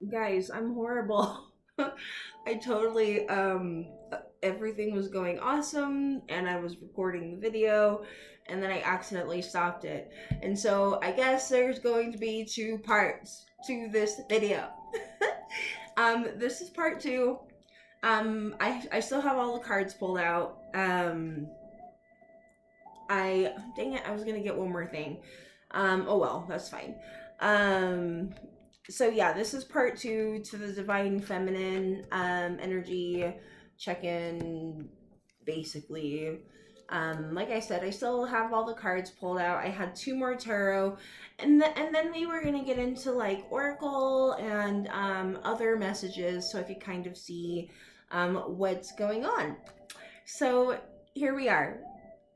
Guys, I'm horrible. I totally everything was going awesome and I was recording the video and then I accidentally stopped it. And so I guess there's going to be two parts to this video. This is part 2. I still have all the cards pulled out. I dang it, I was going to get one more thing. Oh well, that's fine. Um so yeah, this is part 2 to the divine feminine energy check-in basically. Like I said, I still have all the cards pulled out. I had 2 more tarot, and then we were gonna get into like oracle and other messages, so I could kind of see what's going on. So here we are,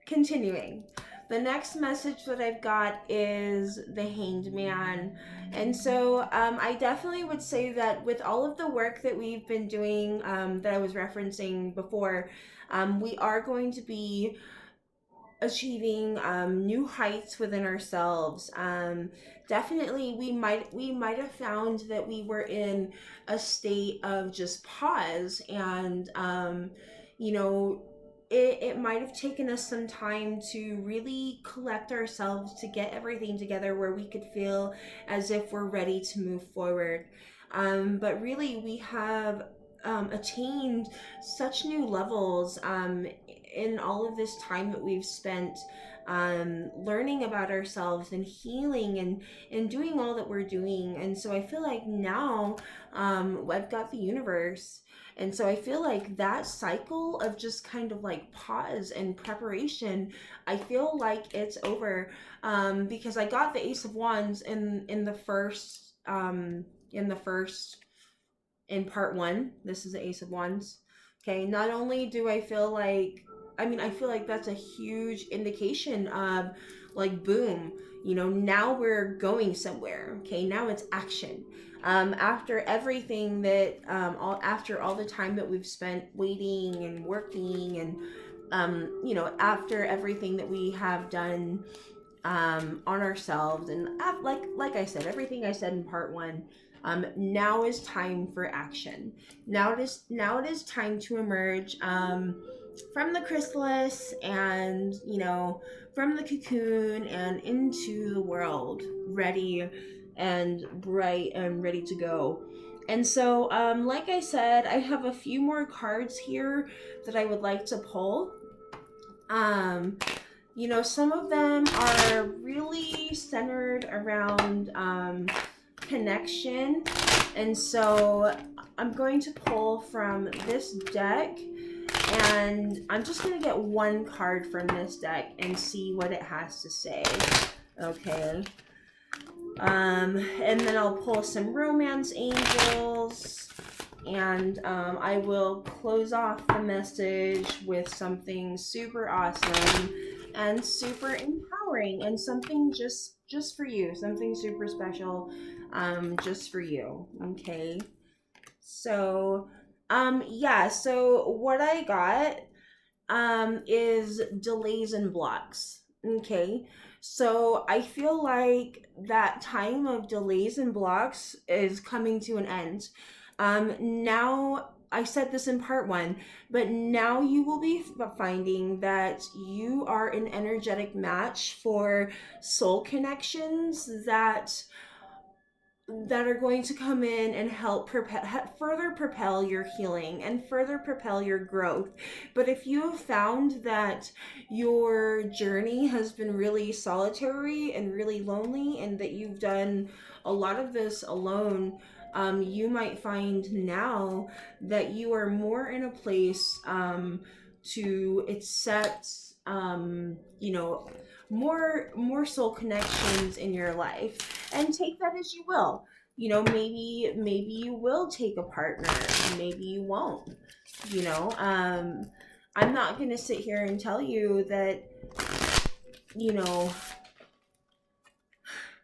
continuing. The next message that I've got is the Hanged Man. And so I definitely would say that with all of the work that we've been doing, that I was referencing before, we are going to be achieving new heights within ourselves. Definitely, we might have found that we were in a state of just pause, and you know, it might have taken us some time to really collect ourselves to get everything together where we could feel as if we're ready to move forward. But really, we have attained such new levels in all of this time that we've spent learning about ourselves and healing and doing all that we're doing. And so I feel like now I've got the universe. And so I feel like that cycle of just kind of like pause and preparation, I feel like it's over, because I got the Ace of Wands in the first in part 1. This is the Ace of Wands. Okay, not only do I feel like, I feel like that's a huge indication of like, boom, now we're going somewhere. Okay, now it's action. After everything that, after all the time that we've spent waiting and working, and after everything that we have done on ourselves, and like I said, everything I said in part 1, now is time for action. Now it is time to emerge from the chrysalis, and from the cocoon and into the world, ready and bright and ready to go. And so, like I said, I have a few more cards here that I would like to pull. Um, some of them are really centered around connection. And so I'm going to pull from this deck, and I'm just going to get one card from this deck and see what it has to say. Okay. And then I'll pull some romance angels, and I will close off the message with something super awesome and super empowering, and something just for you, something super special, just for you. Okay. So yeah, so what I got is delays and blocks. Okay. So I feel like that time of delays and blocks is coming to an end. Now, I said this in part 1, but now you will be finding that you are an energetic match for soul connections that are going to come in and help further propel your healing and further propel your growth. But if you have found that your journey has been really solitary and really lonely, and that you've done a lot of this alone, you might find now that you are more in a place to accept, more soul connections in your life, and take that as you will. Maybe you will take a partner, maybe you won't. I'm not going to sit here and tell you that you know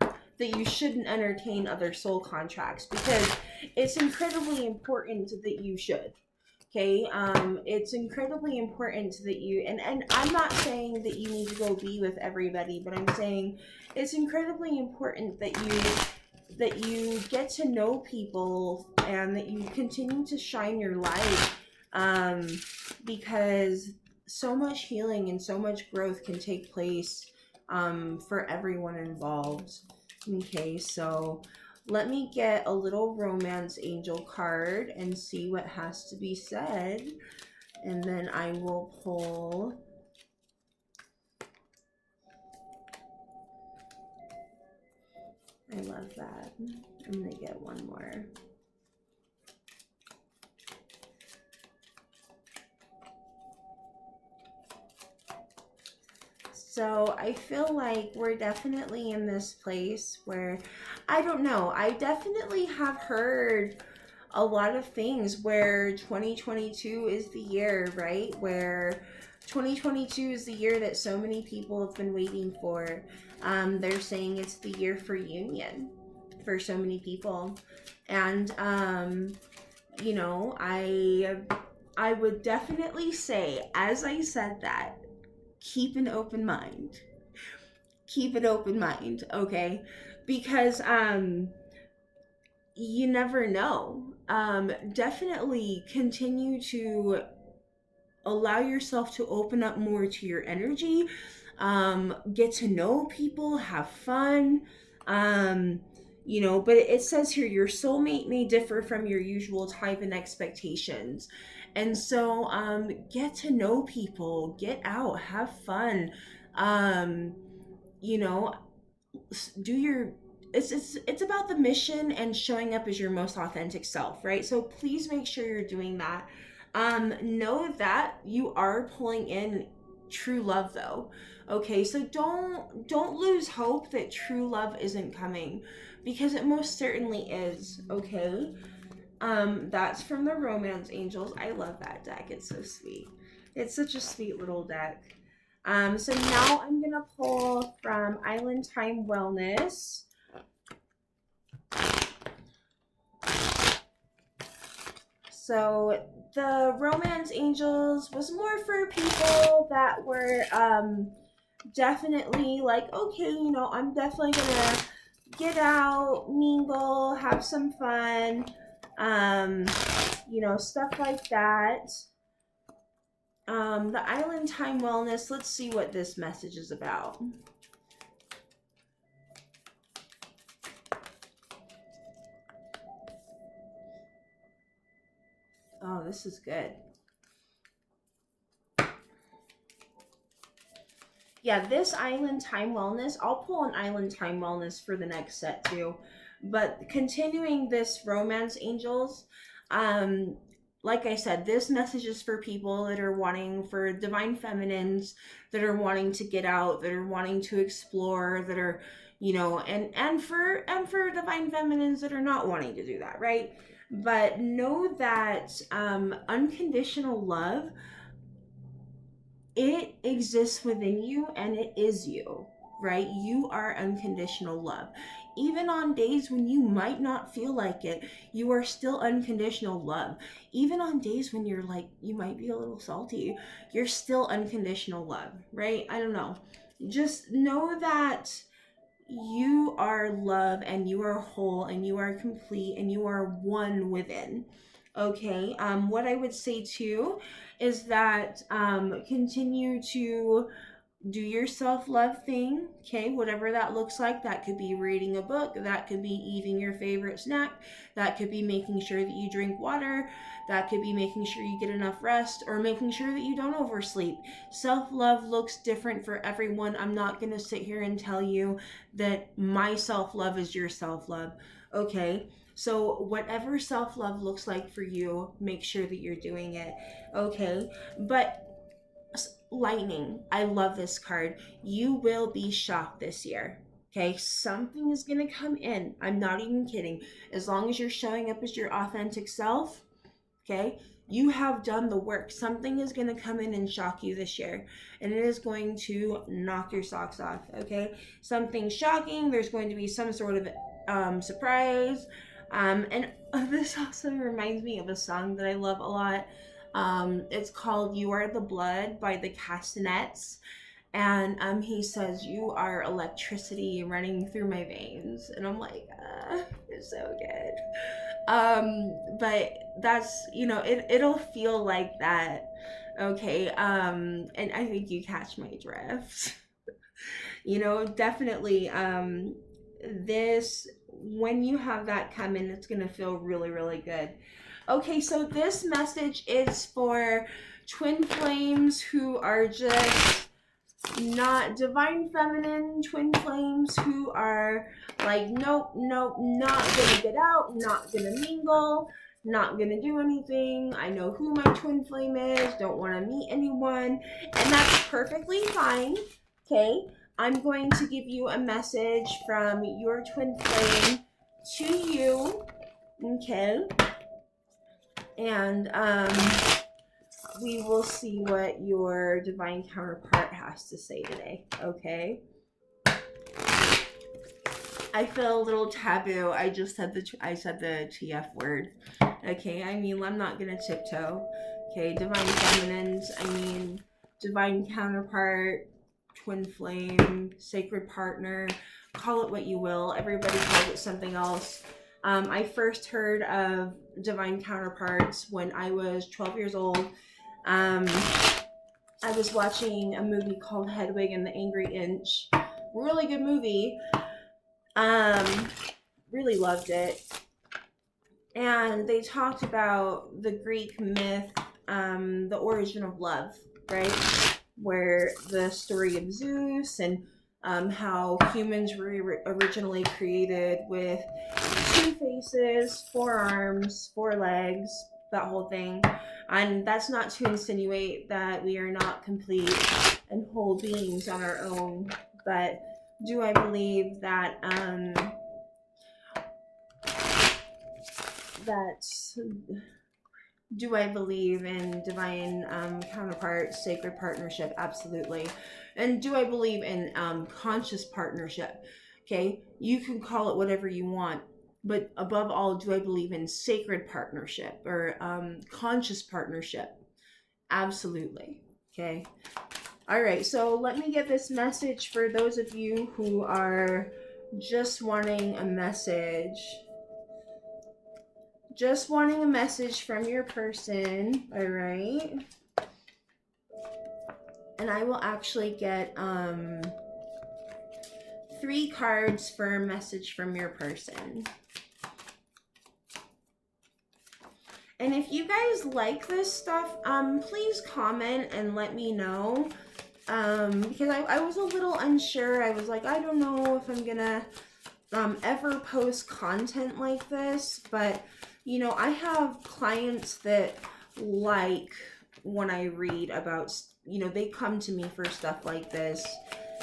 that you shouldn't entertain other soul contracts, because it's incredibly important that you should. Okay, it's incredibly important that you, and I'm not saying that you need to go be with everybody, but I'm saying it's incredibly important that you that you get to know people and that you continue to shine your light, because so much healing and so much growth can take place for everyone involved. Okay, so let me get a little romance angel card and see what has to be said, and then I will pull. I love that. I'm gonna get one more. So I feel like we're definitely in this place where, I don't know, I definitely have heard a lot of things where 2022 is the year, right? Where 2022 is the year that so many people have been waiting for. They're saying it's the year for union for so many people. And, you know, I would definitely say, as I said that, keep an open mind. Keep an open mind, okay? Because you never know. Definitely continue to allow yourself to open up more to your energy. Get to know people, have fun. You know, but it says here your soulmate may differ from your usual type and expectations. And so get to know people, get out, have fun. Um, you know, do your it's about the mission and showing up as your most authentic self, right? So please make sure you're doing that. Know that you are pulling in true love though. Okay, so don't lose hope that true love isn't coming, because it most certainly is. Okay. That's from the Romance Angels. I love that deck. It's so sweet. It's such a sweet little deck. So now I'm gonna pull from Island Time Wellness. So the Romance Angels was more for people that were definitely like, okay, you know, I'm definitely gonna get out, mingle, have some fun, you know, stuff like that. The Island Time Wellness, let's see what this message is about. Oh, this is good. Yeah, this Island Time Wellness, I'll pull an Island Time Wellness for the next set too. But continuing this Romance Angels, like I said, this message is for people that are wanting, for divine feminines that are wanting to get out, that are wanting to explore, that are, you know, and for divine feminines that are not wanting to do that, right? But know that unconditional love, it exists within you and it is you, right? You are unconditional love. Even on days when you might not feel like it, you are still unconditional love. Even on days when you're like, you might be a little salty, you're still unconditional love, right? I don't know. Just know that you are love and you are whole and you are complete and you are one within. Okay. What I would say too is that continue to do your self-love thing. Okay, whatever that looks like. That could be reading a book, that could be eating your favorite snack, that could be making sure that you drink water, that could be making sure you get enough rest, or making sure that you don't oversleep. Self-love looks different for everyone. I'm not going to sit here and tell you that my self-love is your self-love. Okay, so whatever self-love looks like for you, make sure that you're doing it. Okay, but lightning, I love this card. You will be shocked this year. Okay, something is gonna come in. I'm not even kidding. As long as you're showing up as your authentic self, okay, you have done the work. Something is gonna come in and shock you this year, and it is going to knock your socks off. Okay, something shocking. There's going to be some sort of surprise. And this also reminds me of a song that I love a lot. It's called "You Are the Blood" by the Castanets. And he says, you are electricity running through my veins. And I'm like, it's so good. But that's, it'll feel like that. Okay. And I think you catch my drift. Definitely, this, when you have that come in, it's going to feel really, really good. Okay, so this message is for twin flames who are just not divine feminine, twin flames who are like, nope, nope, not gonna get out, not gonna mingle, not gonna do anything. I know who my twin flame is, don't want to meet anyone, and that's perfectly fine. Okay, I'm going to give you a message from your twin flame to you. Okay, and we will see what your divine counterpart has to say today. Okay. I feel a little taboo. I just said the TF word. Okay. I mean, I'm not gonna tiptoe. Okay. Divine feminines. I mean, divine counterpart, twin flame, sacred partner. Call it what you will. Everybody calls it something else. I first heard of divine counterparts when I was 12 years old. I was watching a movie called Hedwig and the Angry Inch. Really good movie. Really loved it. And they talked about the Greek myth, the origin of love, right? Where the story of Zeus and how humans were originally created with 2 faces, 4 arms, 4 legs, that whole thing. And that's not to insinuate that we are not complete and whole beings on our own, but do I believe that do I believe in divine counterpart, sacred partnership? Absolutely. And do I believe in conscious partnership? Okay, you can call it whatever you want. But above all, do I believe in sacred partnership or conscious partnership? Absolutely. Okay. All right. So let me get this message for those of you who are just wanting a message. Just wanting a message from your person. All right. And I will actually get 3 cards for a message from your person. And if you guys like this stuff, please comment and let me know. Because I was a little unsure. I was like, I don't know if I'm gonna ever post content like this. But, I have clients that like when I read about, they come to me for stuff like this.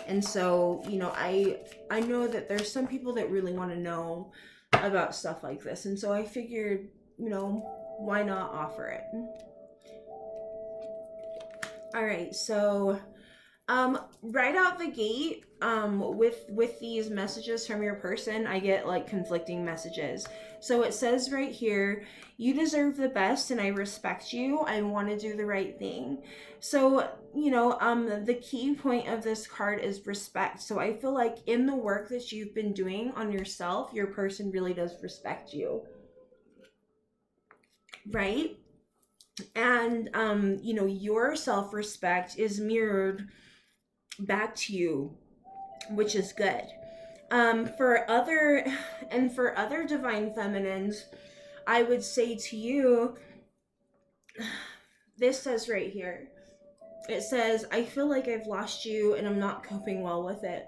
And so, I know that there's some people that really want to know about stuff like this. And so I figured, why not offer it? All right, so right out the gate, with these messages from your person, I get like conflicting messages. So it says right here, you deserve the best and I respect you. I want to do the right thing. So, the key point of this card is respect. So I feel like in the work that you've been doing on yourself, your person really does respect you. Right? And, your self-respect is mirrored back to you, which is good. For other divine feminines, I would say to you, this says right here, it says, I feel like I've lost you and I'm not coping well with it.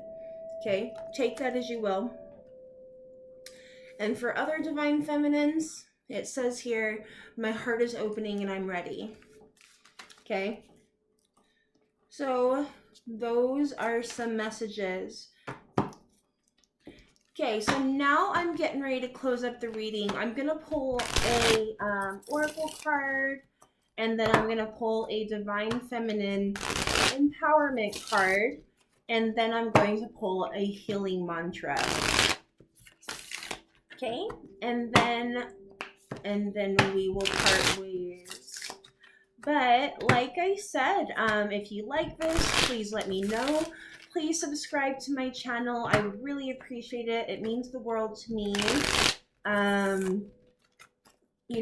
Okay, take that as you will. And for other divine feminines, it says here, my heart is opening and I'm ready. Okay, so those are some messages. Okay, so now I'm getting ready to close up the reading. I'm going to pull a oracle card, and then I'm going to pull a divine feminine empowerment card, and then I'm going to pull a healing mantra. Okay, and then we will part ways. But like I said, if you like this, please let me know. Please subscribe to my channel. I would really appreciate it. It means the world to me. Um,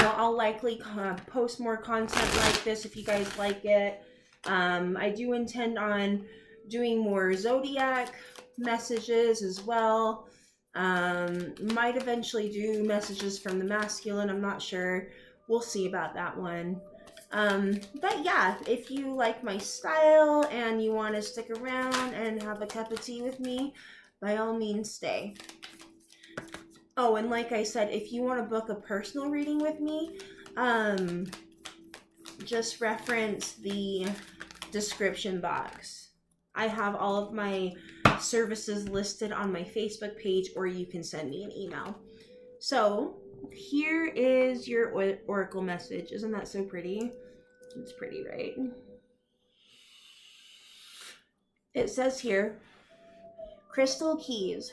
I'll likely post more content like this if you guys like it. I do intend on doing more zodiac messages as well. Might eventually do messages from the masculine. I'm not sure. We'll see about that one. But yeah, if you like my style and you want to stick around and have a cup of tea with me, by all means, stay. Oh, and like I said, if you want to book a personal reading with me, just reference the description box. I have all of my services listed on my Facebook page, or you can send me an email. So, here is your oracle message. Isn't that so pretty? It's pretty, right? It says here, crystal keys.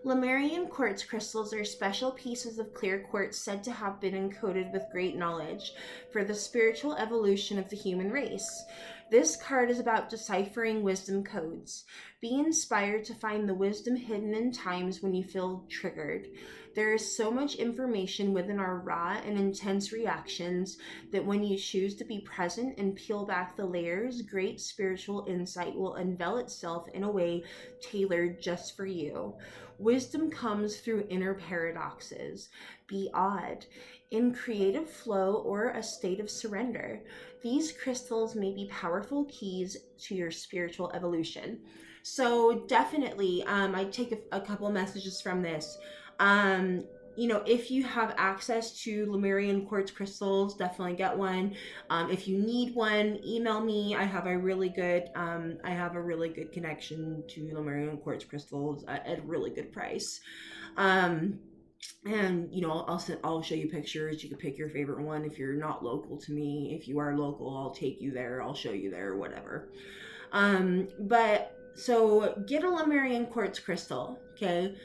Lemurian quartz crystals are special pieces of clear quartz said to have been encoded with great knowledge for the spiritual evolution of the human race. This card is about deciphering wisdom codes. Be inspired to find the wisdom hidden in times when you feel triggered. There is so much information within our raw and intense reactions that when you choose to be present and peel back the layers, great spiritual insight will unveil itself in a way tailored just for you. Wisdom comes through inner paradoxes. Be odd, in creative flow or a state of surrender. These crystals may be powerful keys to your spiritual evolution. So definitely, I take a couple messages from this. If you have access to Lemurian quartz crystals, definitely get one. If you need one, email me. I have a really good connection to Lemurian quartz crystals at a really good price. And I'll show you pictures. You can pick your favorite one. If you're not local to me, if you are local, I'll take you there. I'll show you there, whatever. But so get a Lemurian quartz crystal, okay?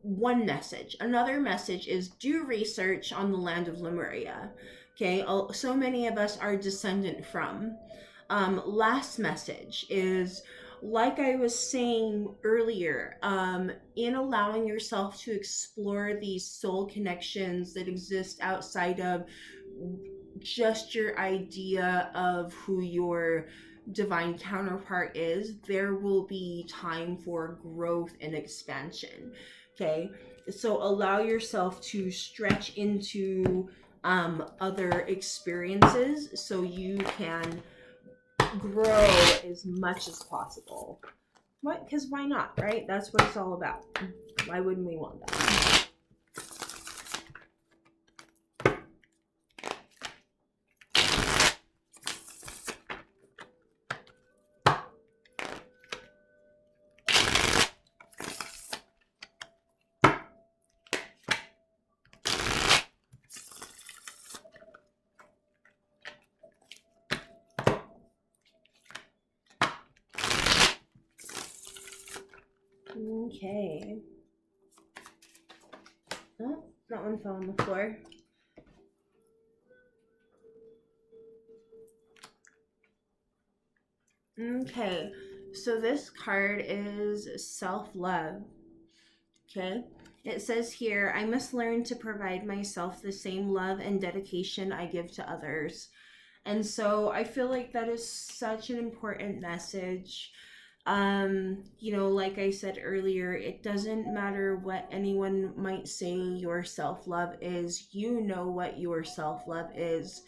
One message. Another message is do research on the land of Lemuria. Okay, so many of us are descendant from. Last message is, like I was saying earlier, in allowing yourself to explore these soul connections that exist outside of just your idea of who your divine counterpart is, there will be time for growth and expansion. Okay, so allow yourself to stretch into other experiences so you can grow as much as possible. What? Because why not, right? That's what it's all about. Why wouldn't we want that? Okay. Oh, that one fell on the floor. Okay, so this card is self-love. Okay, it says here, I must learn to provide myself the same love and dedication I give to others. And so I feel like that is such an important message. Like I said earlier, it doesn't matter what anyone might say your self-love is. You know what your self-love is,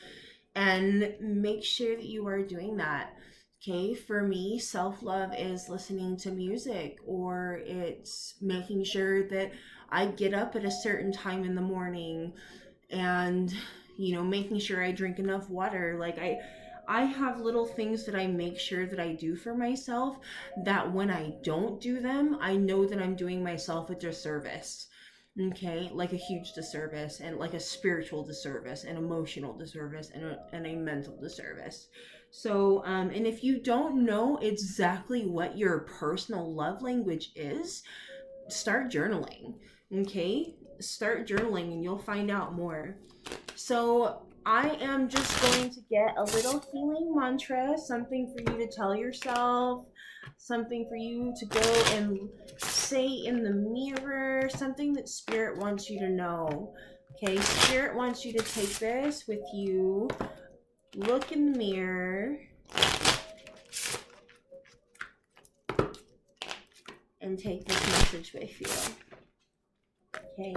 and make sure that you are doing that. Okay, for me, self-love is listening to music, or it's making sure that I get up at a certain time in the morning, and making sure I drink enough water. Like I have little things that I make sure that I do for myself, that when I don't do them, I know that I'm doing myself a disservice. Okay, like a huge disservice, and like a spiritual disservice, an emotional disservice, and a mental disservice. So, and if you don't know exactly what your personal love language is, start journaling. Okay, start journaling and you'll find out more. So I am just going to get a little healing mantra, something for you to tell yourself, something for you to go and say in the mirror, something that Spirit wants you to know. Okay, Spirit wants you to take this with you, look in the mirror, and take this message with you. Okay.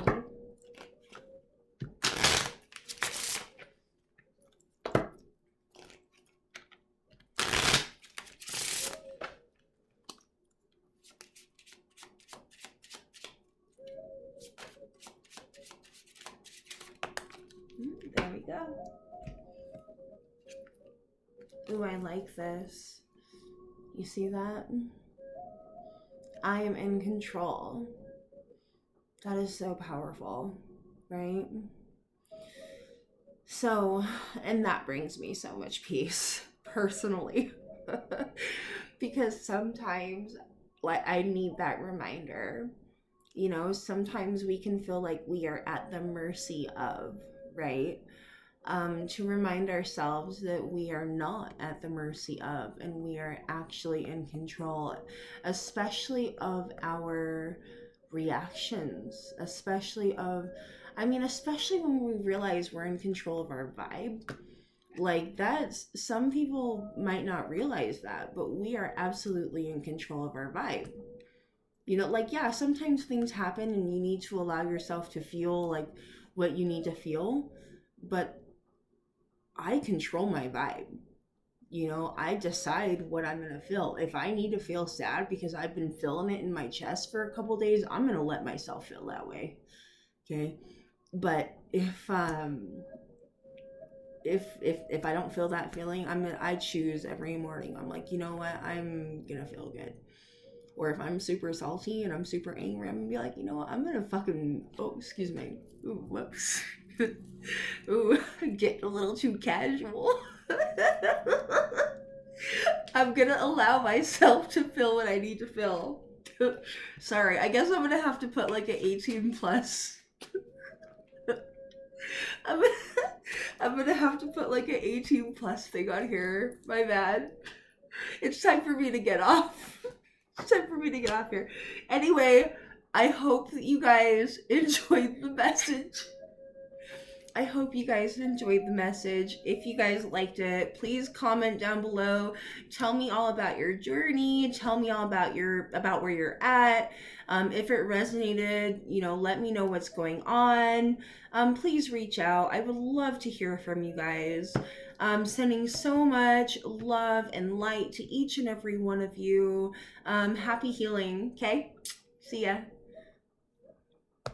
There we go. Ooh, I like this. You see that? I am in control. That is so powerful, right? So, and that brings me so much peace personally. Because sometimes, like, I need that reminder. You know, sometimes we can feel like we are at the mercy of, right? To remind ourselves that we are not at the mercy of, and we are actually in control, especially of our reactions, especially when we realize we're in control of our vibe. Like, that's, some people might not realize that, but we are absolutely in control of our vibe. You know, like, yeah, sometimes things happen and you need to allow yourself to feel like what you need to feel, but I control my vibe. You know, I decide what I'm gonna feel. If I need to feel sad because I've been feeling it in my chest for a couple days, I'm gonna let myself feel that way. Okay. But if I don't feel that feeling, I choose every morning. I'm like, you know what, I'm gonna feel good. Or if I'm super salty and I'm super angry, I'm gonna be like, you know what, I'm gonna fucking, oh, excuse me. Ooh, whoops. Ooh, getting a little too casual. I'm gonna allow myself to feel what I need to feel. Sorry, I guess I'm gonna have to put like an 18 plus. I'm gonna, I'm gonna have to put like an 18 plus thing on here. My bad. It's time for me to get off. It's time for me to get off here. Anyway, I hope that you guys enjoyed the message. I hope you guys enjoyed the message. If you guys liked it, please comment down below. Tell me all about your journey. Tell me all about where you're at. If it resonated, you know, let me know what's going on. Please reach out. I would love to hear from you guys. Sending so much love and light to each and every one of you. Happy healing. Okay? See ya.